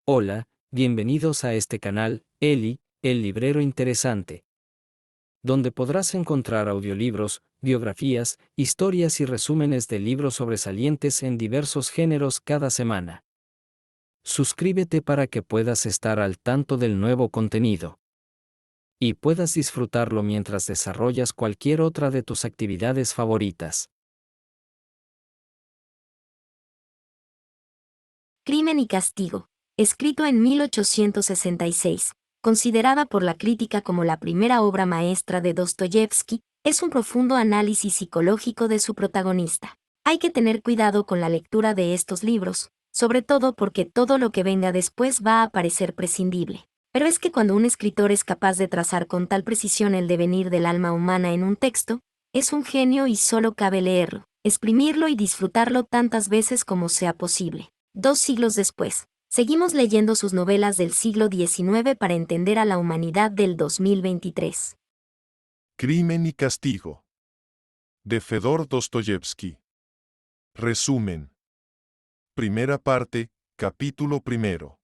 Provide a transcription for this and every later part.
Hola, bienvenidos a este canal, Eli, el librero interesante, donde podrás encontrar audiolibros, biografías, historias y resúmenes de libros sobresalientes en diversos géneros cada semana. Suscríbete para que puedas estar al tanto del nuevo contenido y puedas disfrutarlo mientras desarrollas cualquier otra de tus actividades favoritas. Crimen y Castigo, escrito en 1866, considerada por la crítica como la primera obra maestra de Dostoyevsky, es un profundo análisis psicológico de su protagonista. Hay que tener cuidado con la lectura de estos libros, sobre todo porque todo lo que venga después va a parecer prescindible. Pero es que cuando un escritor es capaz de trazar con tal precisión el devenir del alma humana en un texto, es un genio y solo cabe leerlo, exprimirlo y disfrutarlo tantas veces como sea posible. 2 siglos después, seguimos leyendo sus novelas del siglo XIX para entender a la humanidad del 2023. Crimen y Castigo. De Fedor Dostoyevsky. Resumen. Primera parte, capítulo primero.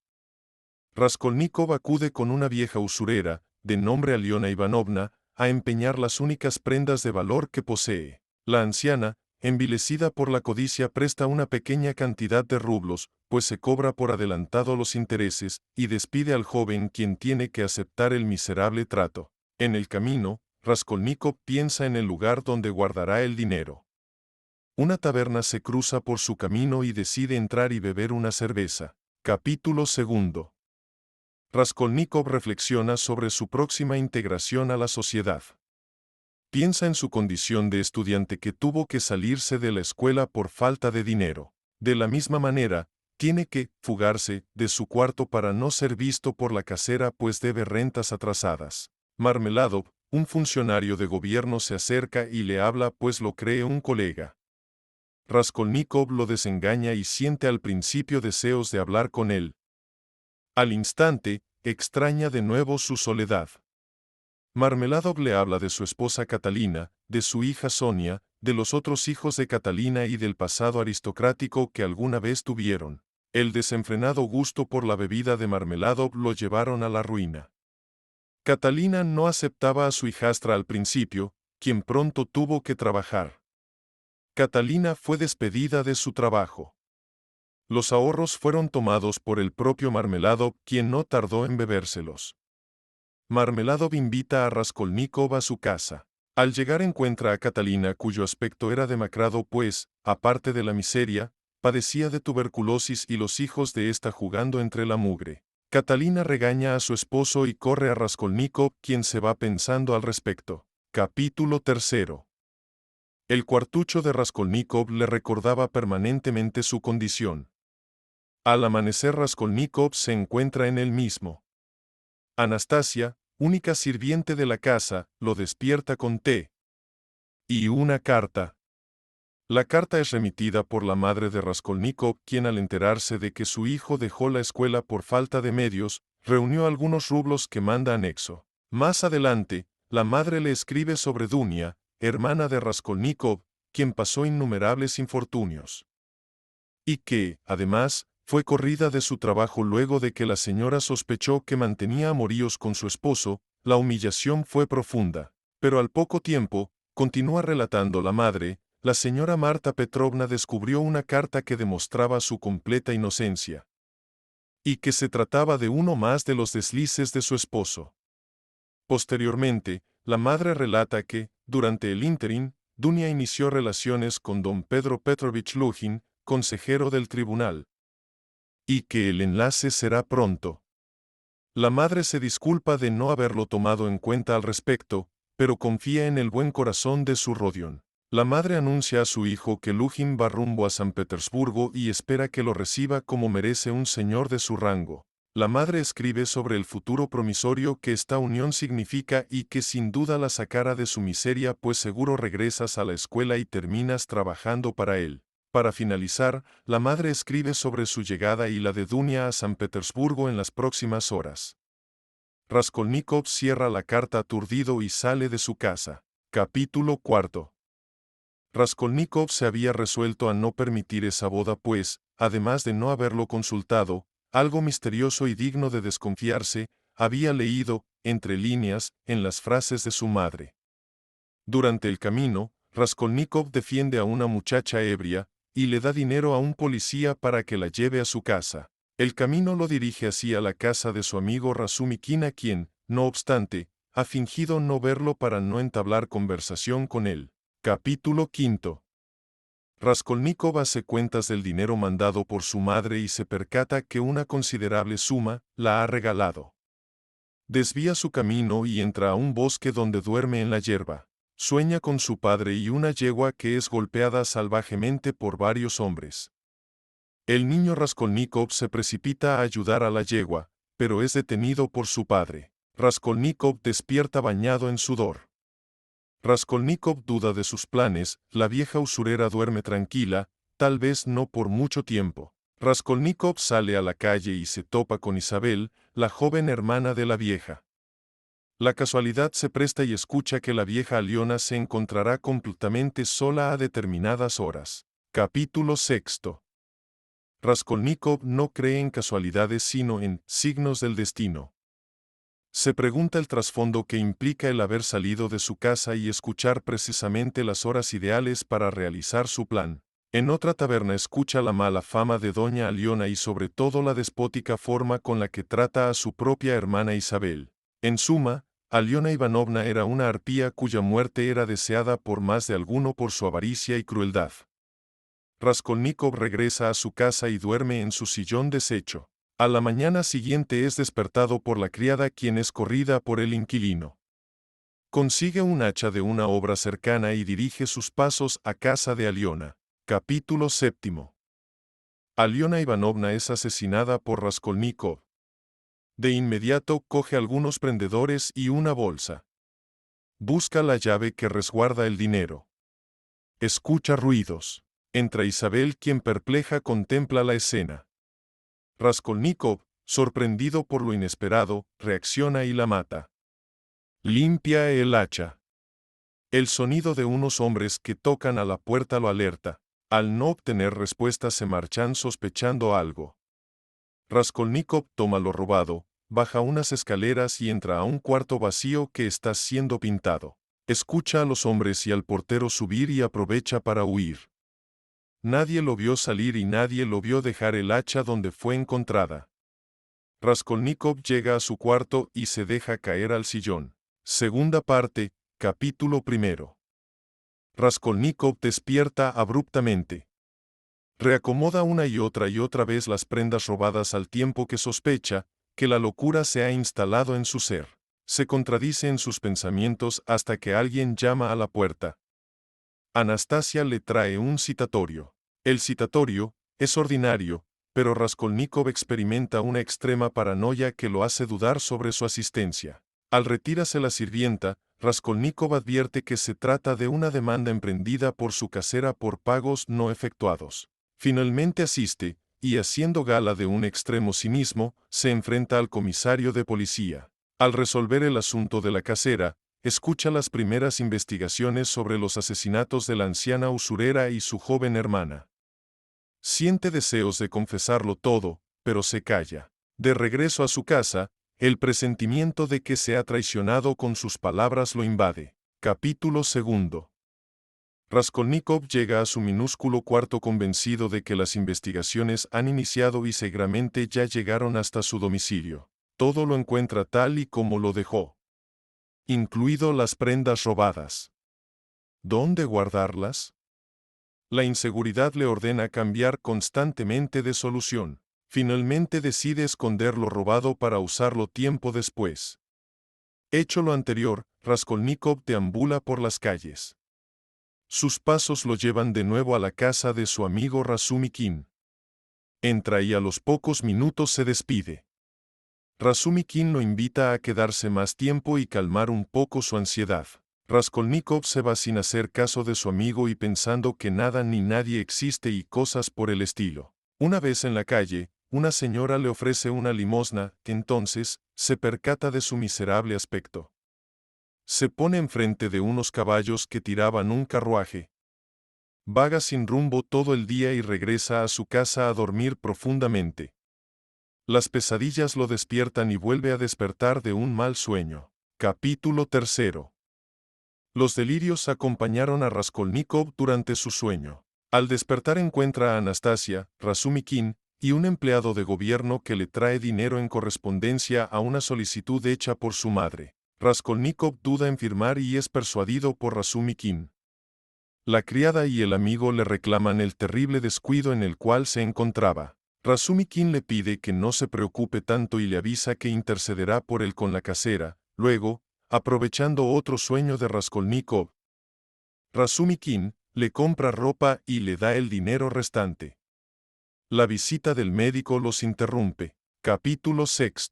Raskolnikov acude con una vieja usurera, de nombre Aliona Ivanovna, a empeñar las únicas prendas de valor que posee. La anciana, envilecida por la codicia, presta una pequeña cantidad de rublos, pues se cobra por adelantado los intereses, y despide al joven, quien tiene que aceptar el miserable trato. En el camino, Raskolnikov piensa en el lugar donde guardará el dinero. Una taberna se cruza por su camino y decide entrar y beber una cerveza. Capítulo segundo. Raskolnikov reflexiona sobre su próxima integración a la sociedad. Piensa en su condición de estudiante que tuvo que salirse de la escuela por falta de dinero. De la misma manera, tiene que fugarse de su cuarto para no ser visto por la casera, pues debe rentas atrasadas. Marmeladov, un funcionario de gobierno, se acerca y le habla, pues lo cree un colega. Raskolnikov lo desengaña y siente al principio deseos de hablar con él. Al instante, extraña de nuevo su soledad. Marmeladov le habla de su esposa Catalina, de su hija Sonia, de los otros hijos de Catalina y del pasado aristocrático que alguna vez tuvieron. El desenfrenado gusto por la bebida de Marmeladov lo llevaron a la ruina. Catalina no aceptaba a su hijastra al principio, quien pronto tuvo que trabajar. Catalina fue despedida de su trabajo. Los ahorros fueron tomados por el propio Marmeladov, quien no tardó en bebérselos. Marmeladov invita a Raskolnikov a su casa. Al llegar encuentra a Catalina, cuyo aspecto era demacrado, pues, aparte de la miseria, padecía de tuberculosis y los hijos de ésta jugando entre la mugre. Catalina regaña a su esposo y corre a Raskolnikov, quien se va pensando al respecto. Capítulo tercero. El cuartucho de Raskolnikov le recordaba permanentemente su condición. Al amanecer, Raskolnikov se encuentra en él mismo. Anastasia, única sirviente de la casa, lo despierta con té y una carta. La carta es remitida por la madre de Raskolnikov, quien, al enterarse de que su hijo dejó la escuela por falta de medios, reunió algunos rublos que manda anexo. Más adelante, la madre le escribe sobre Dunia, hermana de Raskolnikov, quien pasó innumerables infortunios. Y que, además, fue corrida de su trabajo luego de que la señora sospechó que mantenía amoríos con su esposo. La humillación fue profunda. Pero al poco tiempo, continúa relatando la madre, la señora Marta Petrovna descubrió una carta que demostraba su completa inocencia. Y que se trataba de uno más de los deslices de su esposo. Posteriormente, la madre relata que, durante el ínterin, Dunia inició relaciones con don Pedro Petrovich Lujin, consejero del tribunal. Y que el enlace será pronto. La madre se disculpa de no haberlo tomado en cuenta al respecto, pero confía en el buen corazón de su Rodion. La madre anuncia a su hijo que Lujin va rumbo a San Petersburgo y espera que lo reciba como merece un señor de su rango. La madre escribe sobre el futuro promisorio que esta unión significa y que sin duda la sacará de su miseria, pues seguro regresas a la escuela y terminas trabajando para él. Para finalizar, la madre escribe sobre su llegada y la de Dunia a San Petersburgo en las próximas horas. Raskolnikov cierra la carta aturdido y sale de su casa. Capítulo cuarto. Raskolnikov se había resuelto a no permitir esa boda, pues, además de no haberlo consultado, Algo misterioso y digno de desconfiarse, había leído, entre líneas, en las frases de su madre. Durante el camino, Raskolnikov defiende a una muchacha ebria, y le da dinero a un policía para que la lleve a su casa. El camino lo dirige hacia la casa de su amigo Razumikin, a quien, no obstante, ha fingido no verlo para no entablar conversación con él. Capítulo 5. Raskolnikov hace cuentas del dinero mandado por su madre y se percata que una considerable suma la ha regalado. Desvía su camino y entra a un bosque donde duerme en la hierba. Sueña con su padre y una yegua que es golpeada salvajemente por varios hombres. El niño Raskolnikov se precipita a ayudar a la yegua, pero es detenido por su padre. Raskolnikov despierta bañado en sudor. Raskolnikov duda de sus planes, la vieja usurera duerme tranquila, tal vez no por mucho tiempo. Raskolnikov sale a la calle y se topa con Isabel, la joven hermana de la vieja. La casualidad se presta y escucha que la vieja Aliona se encontrará completamente sola a determinadas horas. Capítulo 6. Raskolnikov no cree en casualidades sino en signos del destino. Se pregunta el trasfondo que implica el haber salido de su casa y escuchar precisamente las horas ideales para realizar su plan. En otra taberna escucha la mala fama de doña Aliona y sobre todo la despótica forma con la que trata a su propia hermana Isabel. En suma, Aliona Ivanovna era una arpía cuya muerte era deseada por más de alguno por su avaricia y crueldad. Raskolnikov regresa a su casa y duerme en su sillón deshecho. A la mañana siguiente es despertado por la criada, quien es corrida por el inquilino. Consigue un hacha de una obra cercana y dirige sus pasos a casa de Aliona. Capítulo 7. Aliona Ivanovna es asesinada por Raskolnikov. De inmediato coge algunos prendedores y una bolsa. Busca la llave que resguarda el dinero. Escucha ruidos. Entra Isabel, quien perpleja contempla la escena. Raskolnikov, sorprendido por lo inesperado, reacciona y la mata. Limpia el hacha. El sonido de unos hombres que tocan a la puerta lo alerta. Al no obtener respuesta se marchan sospechando algo. Raskolnikov toma lo robado, baja unas escaleras y entra a un cuarto vacío que está siendo pintado. Escucha a los hombres y al portero subir y aprovecha para huir. Nadie lo vio salir y nadie lo vio dejar el hacha donde fue encontrada. Raskolnikov llega a su cuarto y se deja caer al sillón. Segunda parte, capítulo 1. Raskolnikov despierta abruptamente. Reacomoda una y otra vez las prendas robadas al tiempo que sospecha que la locura se ha instalado en su ser. Se contradice en sus pensamientos hasta que alguien llama a la puerta. Anastasia le trae un citatorio. El citatorio es ordinario, pero Raskolnikov experimenta una extrema paranoia que lo hace dudar sobre su asistencia. Al retirarse la sirvienta, Raskolnikov advierte que se trata de una demanda emprendida por su casera por pagos no efectuados. Finalmente asiste, y haciendo gala de un extremo cinismo, se enfrenta al comisario de policía. Al resolver el asunto de la casera, escucha las primeras investigaciones sobre los asesinatos de la anciana usurera y su joven hermana. Siente deseos de confesarlo todo, pero se calla. De regreso a su casa, el presentimiento de que se ha traicionado con sus palabras lo invade. Capítulo 2. Raskolnikov llega a su minúsculo cuarto convencido de que las investigaciones han iniciado y seguramente ya llegaron hasta su domicilio. Todo lo encuentra tal y como lo dejó, incluido las prendas robadas. ¿Dónde guardarlas? La inseguridad le ordena cambiar constantemente de solución. Finalmente decide esconder lo robado para usarlo tiempo después. Hecho lo anterior, Raskolnikov deambula por las calles. Sus pasos lo llevan de nuevo a la casa de su amigo Razumikin. Entra y a los pocos minutos se despide. Razumikin lo invita a quedarse más tiempo y calmar un poco su ansiedad. Raskolnikov se va sin hacer caso de su amigo y pensando que nada ni nadie existe y cosas por el estilo. Una vez en la calle, una señora le ofrece una limosna, entonces, se percata de su miserable aspecto. Se pone enfrente de unos caballos que tiraban un carruaje. Vaga sin rumbo todo el día y regresa a su casa a dormir profundamente. Las pesadillas lo despiertan y vuelve a despertar de un mal sueño. Capítulo 3. Los delirios acompañaron a Raskolnikov durante su sueño. Al despertar encuentra a Anastasia, Razumikin, y un empleado de gobierno que le trae dinero en correspondencia a una solicitud hecha por su madre. Raskolnikov duda en firmar y es persuadido por Razumikin. La criada y el amigo le reclaman el terrible descuido en el cual se encontraba. Razumikin le pide que no se preocupe tanto y le avisa que intercederá por él con la casera. Luego, aprovechando otro sueño de Raskolnikov, Razumikin le compra ropa y le da el dinero restante. La visita del médico los interrumpe. Capítulo 6.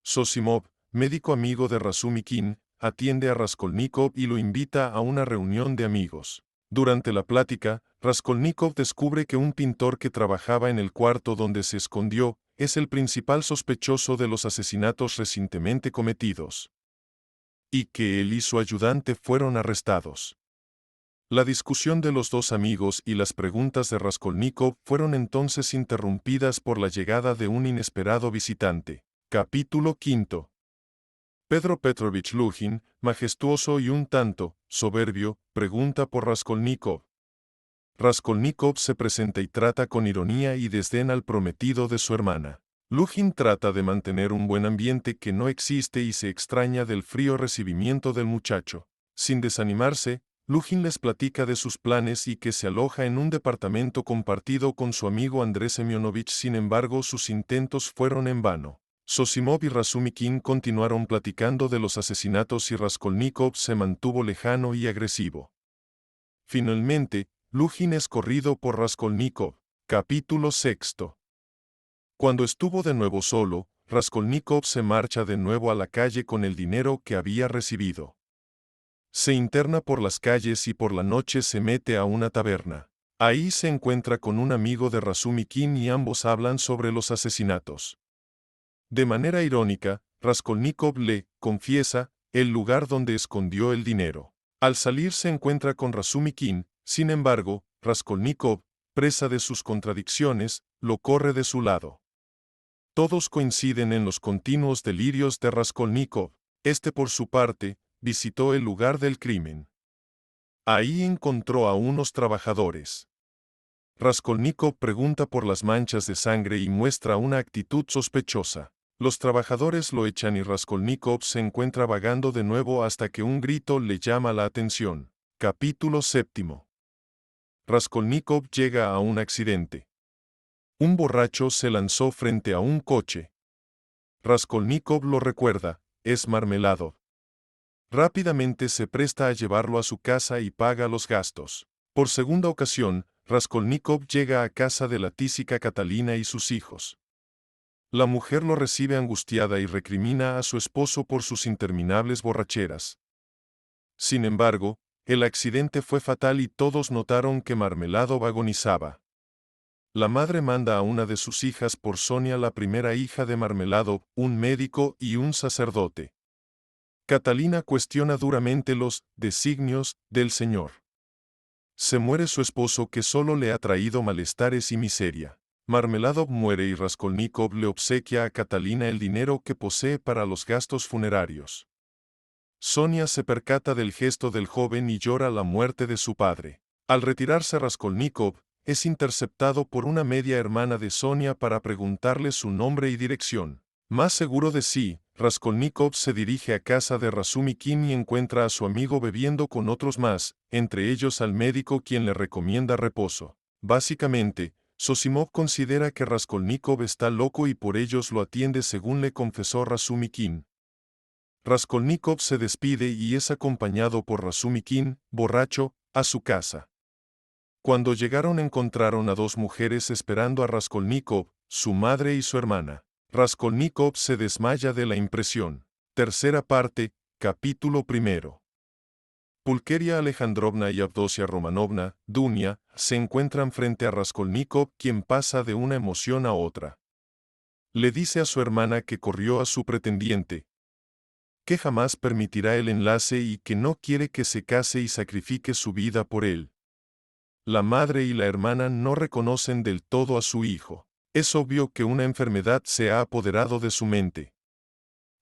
Zosimov, médico amigo de Razumikin, atiende a Raskolnikov y lo invita a una reunión de amigos. Durante la plática, Raskolnikov descubre que un pintor que trabajaba en el cuarto donde se escondió es el principal sospechoso de los asesinatos recientemente cometidos, y que él y su ayudante fueron arrestados. La discusión de los dos amigos y las preguntas de Raskolnikov fueron entonces interrumpidas por la llegada de un inesperado visitante. Capítulo 5. Pedro Petrovich Lujin, majestuoso y un tanto soberbio, pregunta por Raskolnikov. Raskolnikov se presenta y trata con ironía y desdén al prometido de su hermana. Lujin trata de mantener un buen ambiente que no existe y se extraña del frío recibimiento del muchacho. Sin desanimarse, Lujin les platica de sus planes y que se aloja en un departamento compartido con su amigo Andrés Semyonovich. Sin embargo, sus intentos fueron en vano. Zosimov y Razumikin continuaron platicando de los asesinatos y Raskolnikov se mantuvo lejano y agresivo. Finalmente, Lujin es corrido por Raskolnikov. Capítulo 6. Cuando estuvo de nuevo solo, Raskolnikov se marcha de nuevo a la calle con el dinero que había recibido. Se interna por las calles y por la noche se mete a una taberna. Ahí se encuentra con un amigo de Razumikin y ambos hablan sobre los asesinatos. De manera irónica, Raskolnikov le confiesa el lugar donde escondió el dinero. Al salir se encuentra con Razumikin. Sin embargo, Raskolnikov, presa de sus contradicciones, lo corre de su lado. Todos coinciden en los continuos delirios de Raskolnikov. Este, por su parte, visitó el lugar del crimen. Ahí encontró a unos trabajadores. Raskolnikov pregunta por las manchas de sangre y muestra una actitud sospechosa. Los trabajadores lo echan y Raskolnikov se encuentra vagando de nuevo hasta que un grito le llama la atención. Capítulo 7. Raskolnikov llega a un accidente. Un borracho se lanzó frente a un coche. Raskolnikov lo recuerda, es Marmeladov. Rápidamente se presta a llevarlo a su casa y paga los gastos. Por segunda ocasión, Raskolnikov llega a casa de la tísica Catalina y sus hijos. La mujer lo recibe angustiada y recrimina a su esposo por sus interminables borracheras. Sin embargo, el accidente fue fatal y todos notaron que Marmeladov agonizaba. La madre manda a una de sus hijas por Sonia, la primera hija de Marmeladov, un médico y un sacerdote. Catalina cuestiona duramente los designios del Señor. Se muere su esposo que solo le ha traído malestares y miseria. Marmeladov muere y Raskolnikov le obsequia a Catalina el dinero que posee para los gastos funerarios. Sonia se percata del gesto del joven y llora la muerte de su padre. Al retirarse Raskolnikov, es interceptado por una media hermana de Sonia para preguntarle su nombre y dirección. Más seguro de sí, Raskolnikov se dirige a casa de Razumikin y encuentra a su amigo bebiendo con otros más, entre ellos al médico quien le recomienda reposo. Básicamente, Zosimov considera que Raskolnikov está loco y por ellos lo atiende según le confesó Razumikin. Raskolnikov se despide y es acompañado por Razumikin, borracho, a su casa. Cuando llegaron encontraron a dos mujeres esperando a Raskolnikov, su madre y su hermana. Raskolnikov se desmaya de la impresión. Tercera parte, capítulo 1. Pulkeria Alejandrovna y Avdosia Romanovna, Dunia, se encuentran frente a Raskolnikov, quien pasa de una emoción a otra. Le dice a su hermana que corrió a su pretendiente, que jamás permitirá el enlace y que no quiere que se case y sacrifique su vida por él. La madre y la hermana no reconocen del todo a su hijo. Es obvio que una enfermedad se ha apoderado de su mente.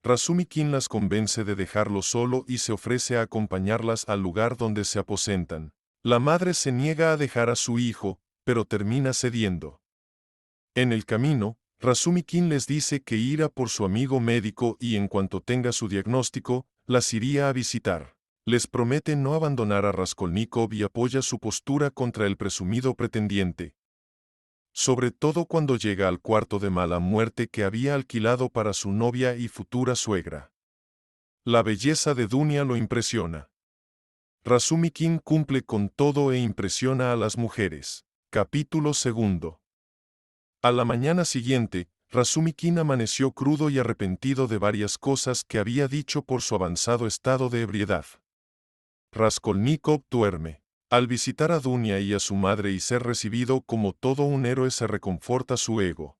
Razumikin las convence de dejarlo solo y se ofrece a acompañarlas al lugar donde se aposentan. La madre se niega a dejar a su hijo, pero termina cediendo. En el camino, Razumikin les dice que irá por su amigo médico y en cuanto tenga su diagnóstico, las iría a visitar. Les promete no abandonar a Raskolnikov y apoya su postura contra el presumido pretendiente. Sobre todo cuando llega al cuarto de mala muerte que había alquilado para su novia y futura suegra. La belleza de Dunia lo impresiona. Razumikin cumple con todo e impresiona a las mujeres. Capítulo 2. A la mañana siguiente, Razumikin amaneció crudo y arrepentido de varias cosas que había dicho por su avanzado estado de ebriedad. Raskolnikov duerme. Al visitar a Dunia y a su madre y ser recibido como todo un héroe se reconforta su ego.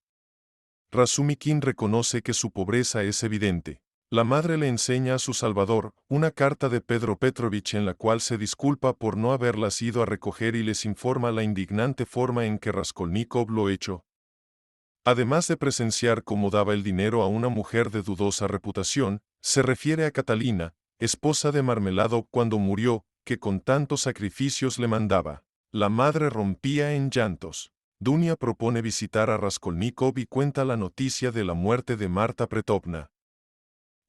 Razumikin reconoce que su pobreza es evidente. La madre le enseña a su salvador una carta de Pedro Petrovich en la cual se disculpa por no haberlas ido a recoger y les informa la indignante forma en que Raskolnikov lo hecho. Además de presenciar cómo daba el dinero a una mujer de dudosa reputación, se refiere a Catalina, esposa de Marmelado cuando murió, que con tantos sacrificios le mandaba. La madre rompía en llantos. Dunia propone visitar a Raskolnikov y cuenta la noticia de la muerte de Marta Pretovna.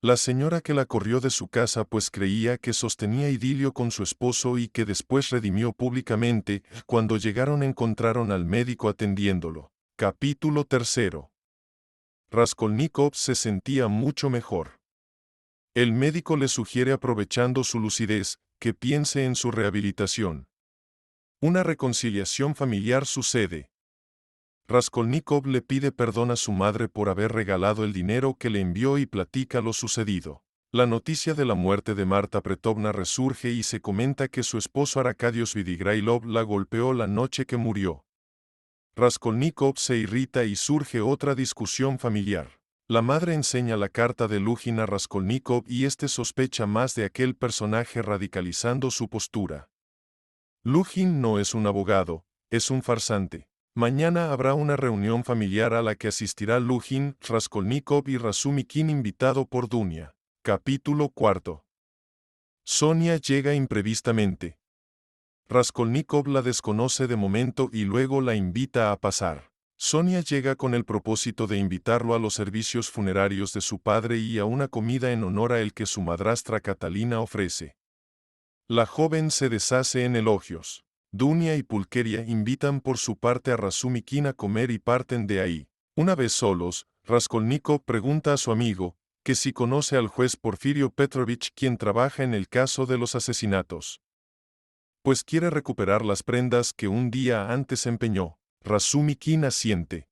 La señora que la corrió de su casa pues creía que sostenía idilio con su esposo y que después redimió públicamente, cuando llegaron encontraron al médico atendiéndolo. Capítulo 3. Raskolnikov se sentía mucho mejor. El médico le sugiere, aprovechando su lucidez, que piense en su rehabilitación. Una reconciliación familiar sucede. Raskolnikov le pide perdón a su madre por haber regalado el dinero que le envió y platica lo sucedido. La noticia de la muerte de Marta Pretovna resurge y se comenta que su esposo Arkadios Vidigrailov la golpeó la noche que murió. Raskolnikov se irrita y surge otra discusión familiar. La madre enseña la carta de Lujin a Raskolnikov y este sospecha más de aquel personaje radicalizando su postura. Lujin no es un abogado, es un farsante. Mañana habrá una reunión familiar a la que asistirá Lujin, Raskolnikov y Razumikin invitado por Dunia. Capítulo 4. Sonia llega imprevistamente. Raskolnikov la desconoce de momento y luego la invita a pasar. Sonia llega con el propósito de invitarlo a los servicios funerarios de su padre y a una comida en honor a el que su madrastra Catalina ofrece. La joven se deshace en elogios. Dunia y Pulcheria invitan por su parte a Razumikin a comer y parten de ahí. Una vez solos, Raskolnikov pregunta a su amigo, que si conoce al juez Porfirio Petrovich quien trabaja en el caso de los asesinatos. Pues quiere recuperar las prendas que un día antes empeñó. Razumikin asiente.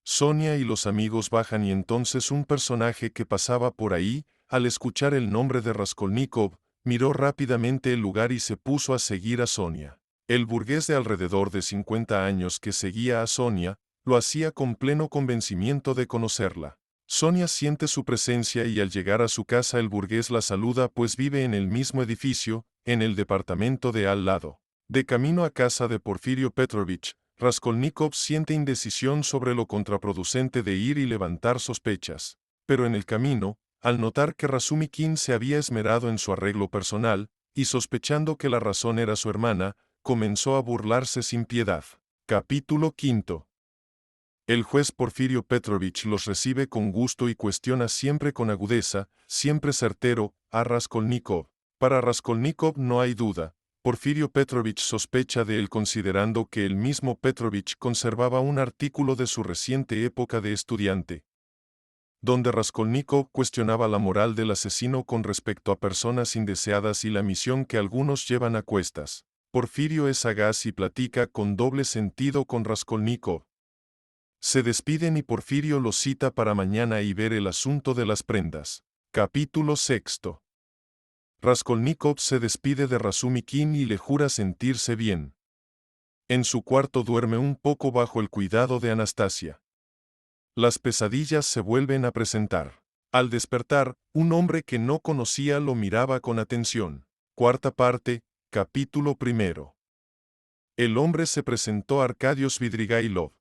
Sonia y los amigos bajan y entonces un personaje que pasaba por ahí, al escuchar el nombre de Raskolnikov, miró rápidamente el lugar y se puso a seguir a Sonia. El burgués de alrededor de 50 años que seguía a Sonia, lo hacía con pleno convencimiento de conocerla. Sonia siente su presencia y al llegar a su casa el burgués la saluda pues vive en el mismo edificio, en el departamento de al lado. De camino a casa de Porfirio Petrovich, Raskolnikov siente indecisión sobre lo contraproducente de ir y levantar sospechas. Pero en el camino, al notar que Razumikin se había esmerado en su arreglo personal, y sospechando que la razón era su hermana, comenzó a burlarse sin piedad. Capítulo 5. El juez Porfirio Petrovich los recibe con gusto y cuestiona siempre con agudeza, siempre certero, a Raskolnikov. Para Raskolnikov no hay duda. Porfirio Petrovich sospecha de él considerando que el mismo Petrovich conservaba un artículo de su reciente época de estudiante, donde Raskolnikov cuestionaba la moral del asesino con respecto a personas indeseadas y la misión que algunos llevan a cuestas. Porfirio es sagaz y platica con doble sentido con Raskolnikov. Se despiden y Porfirio los cita para mañana y ver el asunto de las prendas. Capítulo 6. Raskolnikov se despide de Razumikin y le jura sentirse bien. En su cuarto duerme un poco bajo el cuidado de Anastasia. Las pesadillas se vuelven a presentar. Al despertar, un hombre que no conocía lo miraba con atención. Cuarta parte, capítulo 1. El hombre se presentó a Arkadios Vidrigailov.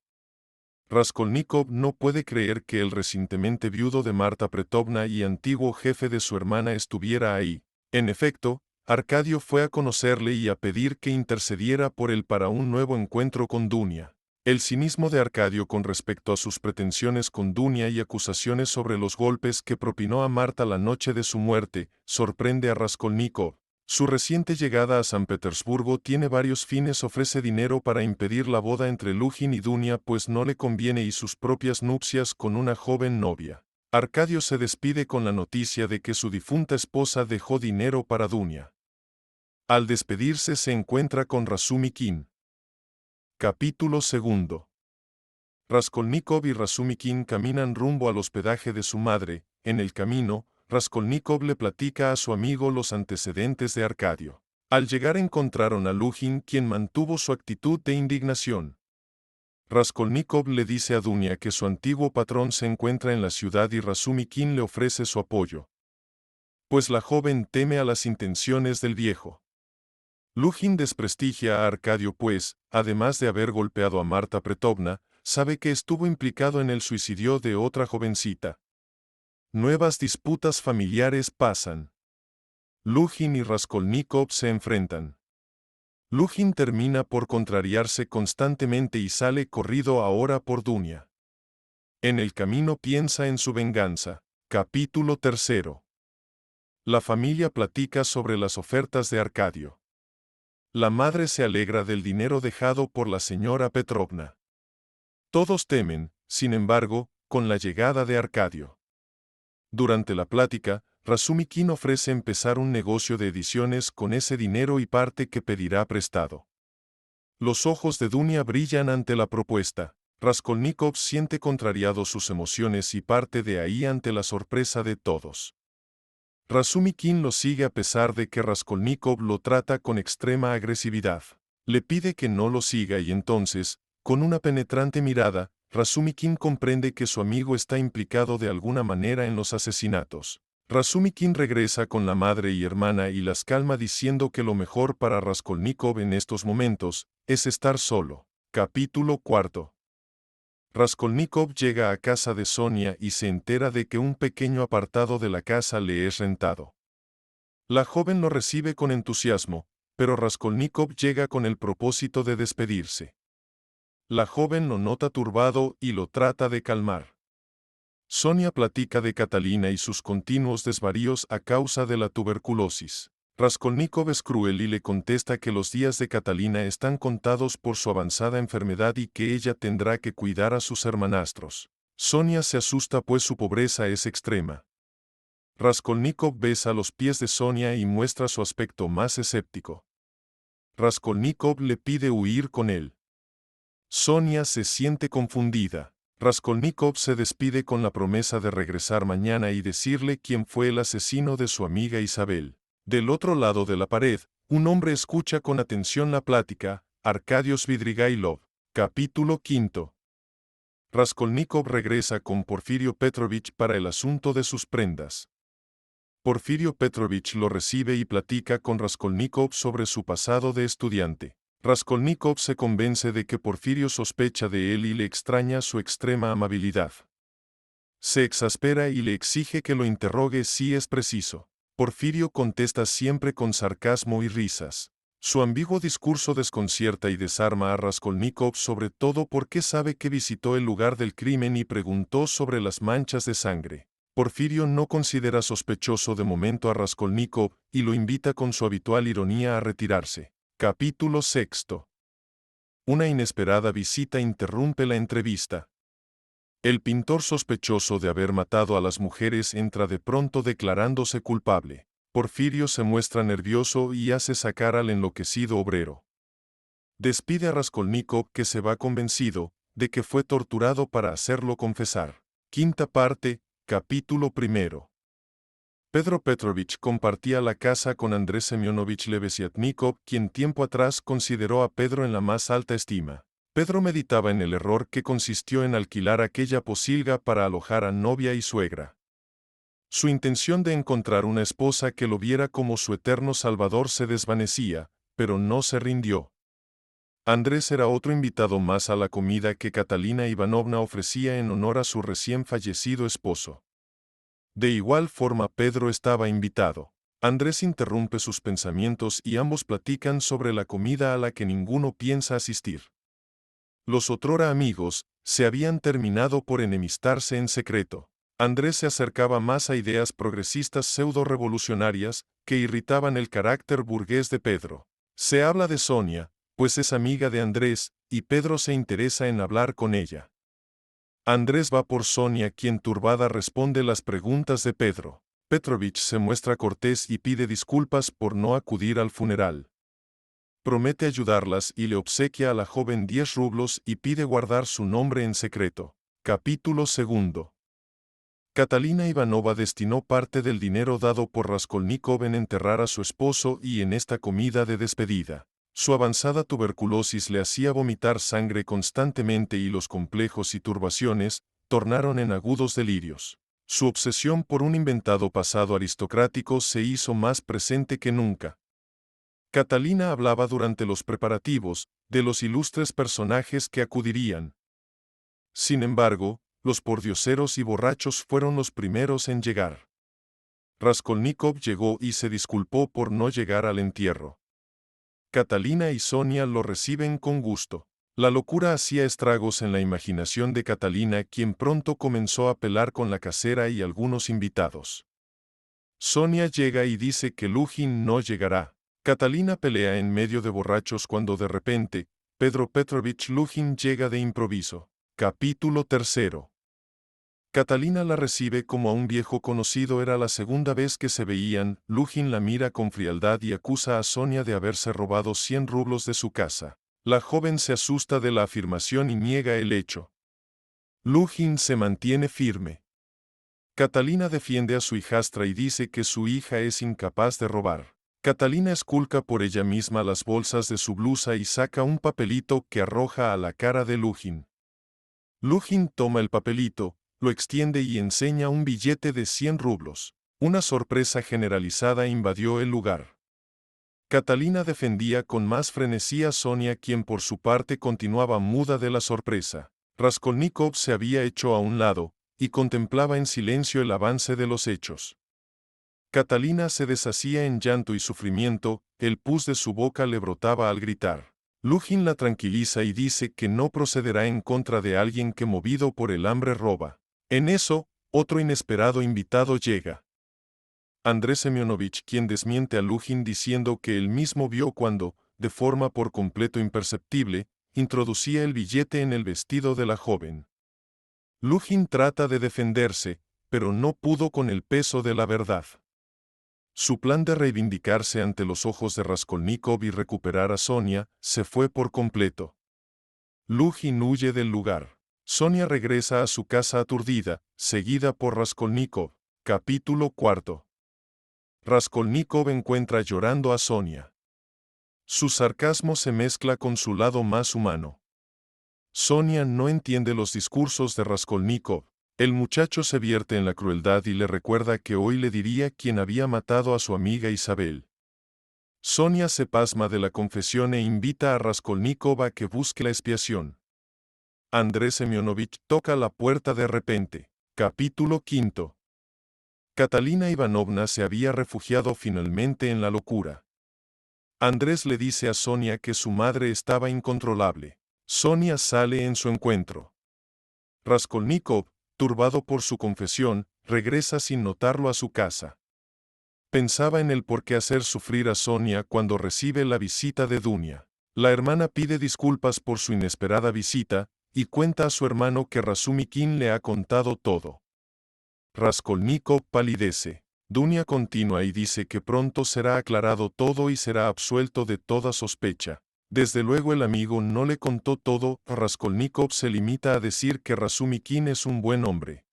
Raskolnikov no puede creer que el recientemente viudo de Marta Petrovna y antiguo jefe de su hermana estuviera ahí. En efecto, Arcadio fue a conocerle y a pedir que intercediera por él para un nuevo encuentro con Dunia. El cinismo de Arcadio con respecto a sus pretensiones con Dunia y acusaciones sobre los golpes que propinó a Marta la noche de su muerte, sorprende a Raskolnikov. Su reciente llegada a San Petersburgo tiene varios fines. Ofrece dinero para impedir la boda entre Lujin y Dunia, pues no le conviene, y sus propias nupcias con una joven novia. Arcadio se despide con la noticia de que su difunta esposa dejó dinero para Dunia. Al despedirse se encuentra con Razumikin. Capítulo 2. Raskolnikov y Razumikin caminan rumbo al hospedaje de su madre. En el camino, Raskolnikov le platica a su amigo los antecedentes de Arcadio. Al llegar encontraron a Lujin, quien mantuvo su actitud de indignación. Raskolnikov le dice a Dunia que su antiguo patrón se encuentra en la ciudad y Razumikin le ofrece su apoyo, pues la joven teme a las intenciones del viejo. Lujin desprestigia a Arcadio, pues, además de haber golpeado a Marta Petrovna, sabe que estuvo implicado en el suicidio de otra jovencita. Nuevas disputas familiares pasan. Lujin y Raskolnikov se enfrentan. Lujin termina por contrariarse constantemente y sale corrido ahora por Dunia. En el camino piensa en su venganza. Capítulo 3. La familia platica sobre las ofertas de Arcadio. La madre se alegra del dinero dejado por la señora Petrovna. Todos temen, sin embargo, con la llegada de Arcadio. Durante la plática, Razumikin ofrece empezar un negocio de ediciones con ese dinero y parte que pedirá prestado. Los ojos de Dunia brillan ante la propuesta. Raskolnikov siente contrariado sus emociones y parte de ahí ante la sorpresa de todos. Razumikin lo sigue a pesar de que Raskolnikov lo trata con extrema agresividad. Le pide que no lo siga y entonces, con una penetrante mirada, Razumikin comprende que su amigo está implicado de alguna manera en los asesinatos. Razumikin regresa con la madre y hermana y las calma diciendo que lo mejor para Raskolnikov en estos momentos es estar solo. Capítulo 4. Raskolnikov llega a casa de Sonia y se entera de que un pequeño apartado de la casa le es rentado. La joven lo recibe con entusiasmo, pero Raskolnikov llega con el propósito de despedirse. La joven lo nota turbado y lo trata de calmar. Sonia platica de Catalina y sus continuos desvaríos a causa de la tuberculosis. Raskolnikov es cruel y le contesta que los días de Catalina están contados por su avanzada enfermedad y que ella tendrá que cuidar a sus hermanastros. Sonia se asusta pues su pobreza es extrema. Raskolnikov besa los pies de Sonia y muestra su aspecto más escéptico. Raskolnikov le pide huir con él. Sonia se siente confundida. Raskolnikov se despide con la promesa de regresar mañana y decirle quién fue el asesino de su amiga Isabel. Del otro lado de la pared, un hombre escucha con atención la plática. Arcadio Svidrigailov. Capítulo 5. Raskolnikov regresa con Porfirio Petrovich para el asunto de sus prendas. Porfirio Petrovich lo recibe y platica con Raskolnikov sobre su pasado de estudiante. Raskolnikov se convence de que Porfirio sospecha de él y le extraña su extrema amabilidad. Se exaspera y le exige que lo interrogue si es preciso. Porfirio contesta siempre con sarcasmo y risas. Su ambiguo discurso desconcierta y desarma a Raskolnikov, sobre todo porque sabe que visitó el lugar del crimen y preguntó sobre las manchas de sangre. Porfirio no considera sospechoso de momento a Raskolnikov y lo invita con su habitual ironía a retirarse. Capítulo 6. Una inesperada visita interrumpe la entrevista. El pintor sospechoso de haber matado a las mujeres entra de pronto declarándose culpable. Porfirio se muestra nervioso y hace sacar al enloquecido obrero. Despide a Raskolnikov, que se va convencido de que fue torturado para hacerlo confesar. Quinta parte, capítulo 1. Pedro Petrovich compartía la casa con Andrés Semyonovich Lebeziatnikov, quien tiempo atrás consideró a Pedro en la más alta estima. Pedro meditaba en el error que consistió en alquilar aquella posilga para alojar a novia y suegra. Su intención de encontrar una esposa que lo viera como su eterno salvador se desvanecía, pero no se rindió. Andrés era otro invitado más a la comida que Catalina Ivanovna ofrecía en honor a su recién fallecido esposo. De igual forma Pedro estaba invitado. Andrés interrumpe sus pensamientos y ambos platican sobre la comida a la que ninguno piensa asistir. Los otrora amigos se habían terminado por enemistarse en secreto. Andrés se acercaba más a ideas progresistas pseudo-revolucionarias que irritaban el carácter burgués de Pedro. Se habla de Sonia, pues es amiga de Andrés, y Pedro se interesa en hablar con ella. Andrés va por Sonia, quien turbada responde las preguntas de Pedro. Petrovich se muestra cortés y pide disculpas por no acudir al funeral. Promete ayudarlas y le obsequia a la joven 10 rublos y pide guardar su nombre en secreto. Capítulo 2. Catalina Ivanova destinó parte del dinero dado por Raskolnikov en enterrar a su esposo y en esta comida de despedida. Su avanzada tuberculosis le hacía vomitar sangre constantemente y los complejos y turbaciones tornaron en agudos delirios. Su obsesión por un inventado pasado aristocrático se hizo más presente que nunca. Catalina hablaba durante los preparativos de los ilustres personajes que acudirían. Sin embargo, los pordioseros y borrachos fueron los primeros en llegar. Raskolnikov llegó y se disculpó por no llegar al entierro. Catalina y Sonia lo reciben con gusto. La locura hacía estragos en la imaginación de Catalina, quien pronto comenzó a pelar con la casera y algunos invitados. Sonia llega y dice que Lujin no llegará. Catalina pelea en medio de borrachos cuando de repente, Pedro Petrovich Lujin llega de improviso. Capítulo 3. Catalina la recibe como a un viejo conocido. Era la segunda vez que se veían. Lujin la mira con frialdad y acusa a Sonia de haberse robado 100 rublos de su casa. La joven se asusta de la afirmación y niega el hecho. Lujin se mantiene firme. Catalina defiende a su hijastra y dice que su hija es incapaz de robar. Catalina esculca por ella misma las bolsas de su blusa y saca un papelito que arroja a la cara de Lujin. Lujin toma el papelito, lo extiende y enseña un billete de 100 rublos. Una sorpresa generalizada invadió el lugar. Catalina defendía con más frenesí a Sonia, quien por su parte continuaba muda de la sorpresa. Raskolnikov se había hecho a un lado y contemplaba en silencio el avance de los hechos. Catalina se deshacía en llanto y sufrimiento, el pus de su boca le brotaba al gritar. Lujin la tranquiliza y dice que no procederá en contra de alguien que movido por el hambre roba. En eso, otro inesperado invitado llega. Andrés Semyonovich, quien desmiente a Lujin diciendo que él mismo vio cuando, de forma por completo imperceptible, introducía el billete en el vestido de la joven. Lujin trata de defenderse, pero no pudo con el peso de la verdad. Su plan de reivindicarse ante los ojos de Raskolnikov y recuperar a Sonia se fue por completo. Lujin huye del lugar. Sonia regresa a su casa aturdida, seguida por Raskolnikov. Capítulo 4. Raskolnikov encuentra llorando a Sonia. Su sarcasmo se mezcla con su lado más humano. Sonia no entiende los discursos de Raskolnikov. El muchacho se vierte en la crueldad y le recuerda que hoy le diría quién había matado a su amiga Isabel. Sonia se pasma de la confesión e invita a Raskolnikov a que busque la expiación. Andrés Semyonovich toca la puerta de repente. Capítulo 5. Catalina Ivanovna se había refugiado finalmente en la locura. Andrés le dice a Sonia que su madre estaba incontrolable. Sonia sale en su encuentro. Raskolnikov, turbado por su confesión, regresa sin notarlo a su casa. Pensaba en el por qué hacer sufrir a Sonia cuando recibe la visita de Dunia. La hermana pide disculpas por su inesperada visita y cuenta a su hermano que Razumikin le ha contado todo. Raskolnikov palidece. Dunia continúa y dice que pronto será aclarado todo y será absuelto de toda sospecha. Desde luego el amigo no le contó todo. Raskolnikov se limita a decir que Razumikin es un buen hombre.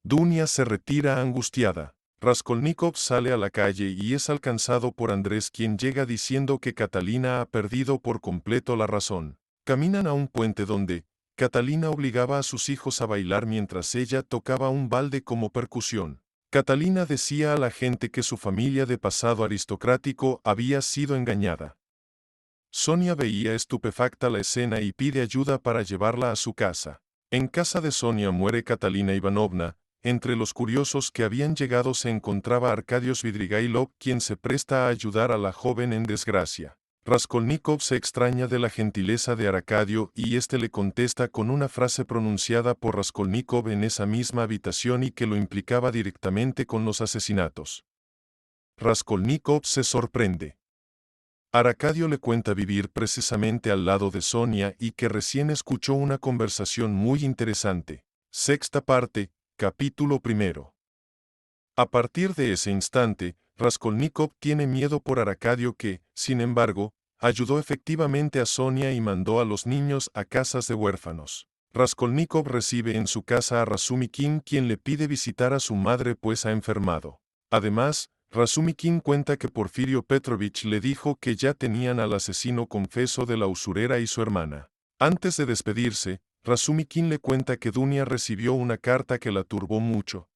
Dunia se retira angustiada. Raskolnikov sale a la calle y es alcanzado por Andrés, quien llega diciendo que Catalina ha perdido por completo la razón. Caminan a un puente donde Catalina obligaba a sus hijos a bailar mientras ella tocaba un balde como percusión. Catalina decía a la gente que su familia de pasado aristocrático había sido engañada. Sonia veía estupefacta la escena y pide ayuda para llevarla a su casa. En casa de Sonia muere Catalina Ivanovna. Entre los curiosos que habían llegado se encontraba Arkadio Svidrigailov, quien se presta a ayudar a la joven en desgracia. Raskolnikov se extraña de la gentileza de Arkadio y éste le contesta con una frase pronunciada por Raskolnikov en esa misma habitación y que lo implicaba directamente con los asesinatos. Raskolnikov se sorprende. Arkadio le cuenta vivir precisamente al lado de Sonia y que recién escuchó una conversación muy interesante. Sexta parte, capítulo 1. A partir de ese instante, Raskolnikov tiene miedo por Arkadio que, sin embargo, ayudó efectivamente a Sonia y mandó a los niños a casas de huérfanos. Raskolnikov recibe en su casa a Razumikin, quien le pide visitar a su madre pues ha enfermado. Además, Razumikin cuenta que Porfirio Petrovich le dijo que ya tenían al asesino confeso de la usurera y su hermana. Antes de despedirse, Razumikin le cuenta que Dunia recibió una carta que la turbó mucho.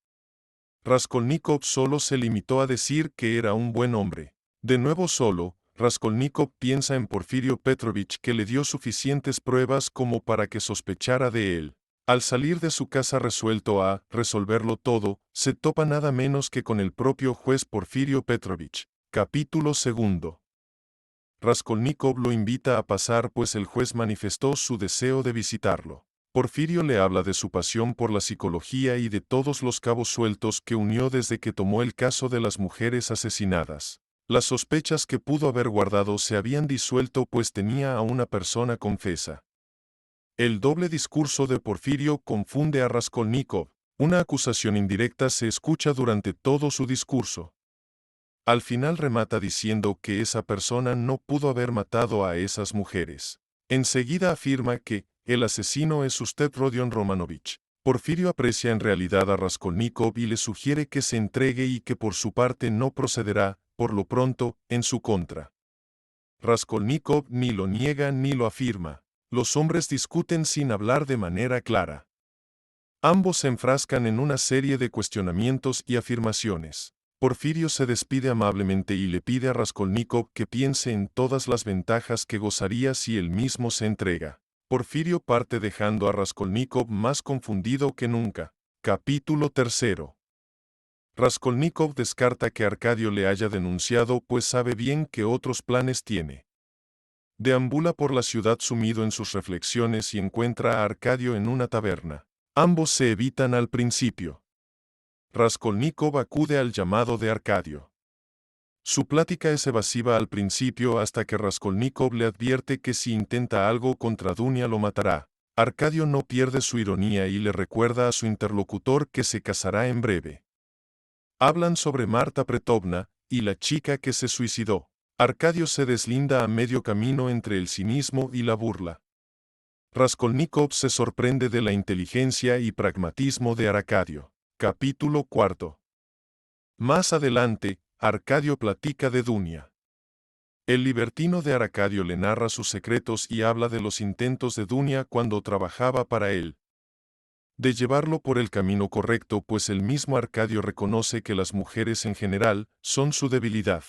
Raskolnikov solo se limitó a decir que era un buen hombre. De nuevo solo, Raskolnikov piensa en Porfirio Petrovich que le dio suficientes pruebas como para que sospechara de él. Al salir de su casa resuelto a resolverlo todo, se topa nada menos que con el propio juez Porfirio Petrovich. Capítulo 2. Raskolnikov lo invita a pasar pues el juez manifestó su deseo de visitarlo. Porfirio le habla de su pasión por la psicología y de todos los cabos sueltos que unió desde que tomó el caso de las mujeres asesinadas. Las sospechas que pudo haber guardado se habían disuelto pues tenía a una persona confesa. El doble discurso de Porfirio confunde a Raskolnikov. Una acusación indirecta se escucha durante todo su discurso. Al final remata diciendo que esa persona no pudo haber matado a esas mujeres. Enseguida afirma que el asesino es usted Rodion Romanovich. Porfirio aprecia en realidad a Raskolnikov y le sugiere que se entregue y que por su parte no procederá, por lo pronto, en su contra. Raskolnikov ni lo niega ni lo afirma. Los hombres discuten sin hablar de manera clara. Ambos se enfrascan en una serie de cuestionamientos y afirmaciones. Porfirio se despide amablemente y le pide a Raskolnikov que piense en todas las ventajas que gozaría si él mismo se entrega. Porfirio parte dejando a Raskolnikov más confundido que nunca. Capítulo 3. Raskolnikov descarta que Arkadio le haya denunciado pues sabe bien que otros planes tiene. Deambula por la ciudad sumido en sus reflexiones y encuentra a Arkadio en una taberna. Ambos se evitan al principio. Raskolnikov acude al llamado de Arkadio. Su plática es evasiva al principio hasta que Raskolnikov le advierte que si intenta algo contra Dunia lo matará. Arkadio no pierde su ironía y le recuerda a su interlocutor que se casará en breve. Hablan sobre Marta Pretovna y la chica que se suicidó. Arkadio se deslinda a medio camino entre el cinismo y la burla. Raskolnikov se sorprende de la inteligencia y pragmatismo de Arkadio. Capítulo 4. Más adelante, Arkadio platica de Dunia. El libertino de Arkadio le narra sus secretos y habla de los intentos de Dunia cuando trabajaba para él. De llevarlo por el camino correcto pues el mismo Arkadio reconoce que las mujeres en general son su debilidad.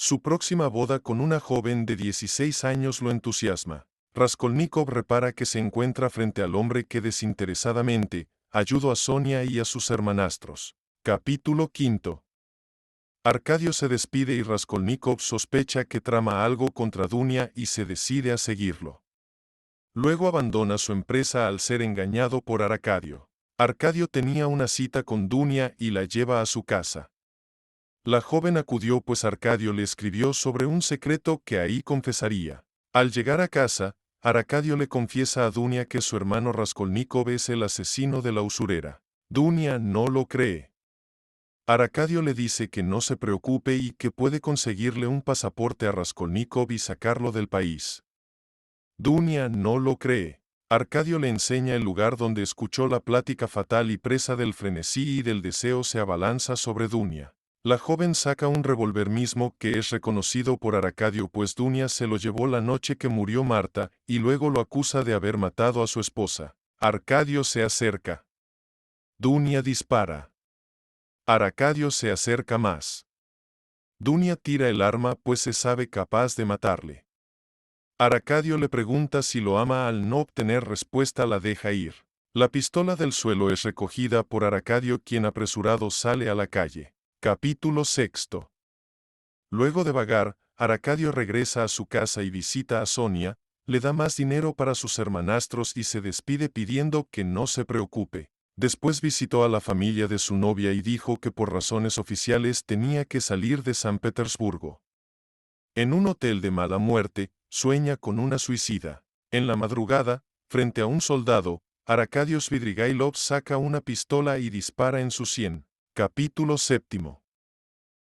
Su próxima boda con una joven de 16 años lo entusiasma. Raskolnikov repara que se encuentra frente al hombre que desinteresadamente ayudó a Sonia y a sus hermanastros. Capítulo 5. Arkadio se despide y Raskolnikov sospecha que trama algo contra Dunia y se decide a seguirlo. Luego abandona su empresa al ser engañado por Arkadio. Arkadio tenía una cita con Dunia y la lleva a su casa. La joven acudió pues Arkadio le escribió sobre un secreto que ahí confesaría. Al llegar a casa, Arkadio le confiesa a Dunia que su hermano Raskolnikov es el asesino de la usurera. Dunia no lo cree. Arkadio le dice que no se preocupe y que puede conseguirle un pasaporte a Raskolnikov y sacarlo del país. Dunia no lo cree. Arkadio le enseña el lugar donde escuchó la plática fatal y presa del frenesí y del deseo se abalanza sobre Dunia. La joven saca un revólver mismo que es reconocido por Arkadio pues Dunia se lo llevó la noche que murió Marta y luego lo acusa de haber matado a su esposa. Arkadio se acerca. Dunia dispara. Arkadio se acerca más. Dunia tira el arma pues se sabe capaz de matarle. Arcadio le pregunta si lo ama. Al no obtener respuesta la deja ir. La pistola del suelo es recogida por Arcadio, quien apresurado sale a la calle. Capítulo 6. Luego de vagar, Arcadio regresa a su casa y visita a Sonia, le da más dinero para sus hermanastros y se despide pidiendo que no se preocupe. Después visitó a la familia de su novia y dijo que por razones oficiales tenía que salir de San Petersburgo. En un hotel de mala muerte, sueña con una suicida. En la madrugada, frente a un soldado, Arcadio Svidrigailov saca una pistola y dispara en su sien. Capítulo 7.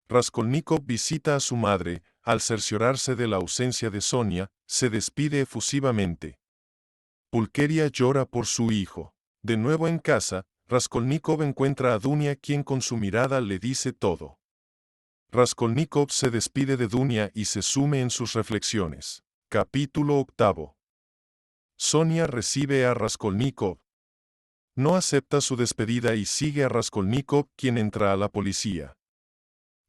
Raskolnikov visita a su madre. Al cerciorarse de la ausencia de Sonia, se despide efusivamente. Pulcheria llora por su hijo. De nuevo en casa, Raskolnikov encuentra a Dunia, quien con su mirada le dice todo. Raskolnikov se despide de Dunia y se sume en sus reflexiones. Capítulo 8. Sonia recibe a Raskolnikov. No acepta su despedida y sigue a Raskolnikov, quien entra a la policía.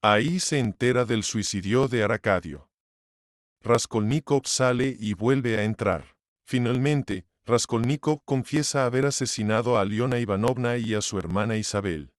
Ahí se entera del suicidio de Arcadio. Raskolnikov sale y vuelve a entrar. Finalmente, Raskolnikov confiesa haber asesinado a Aliona Ivanovna y a su hermana Isabel.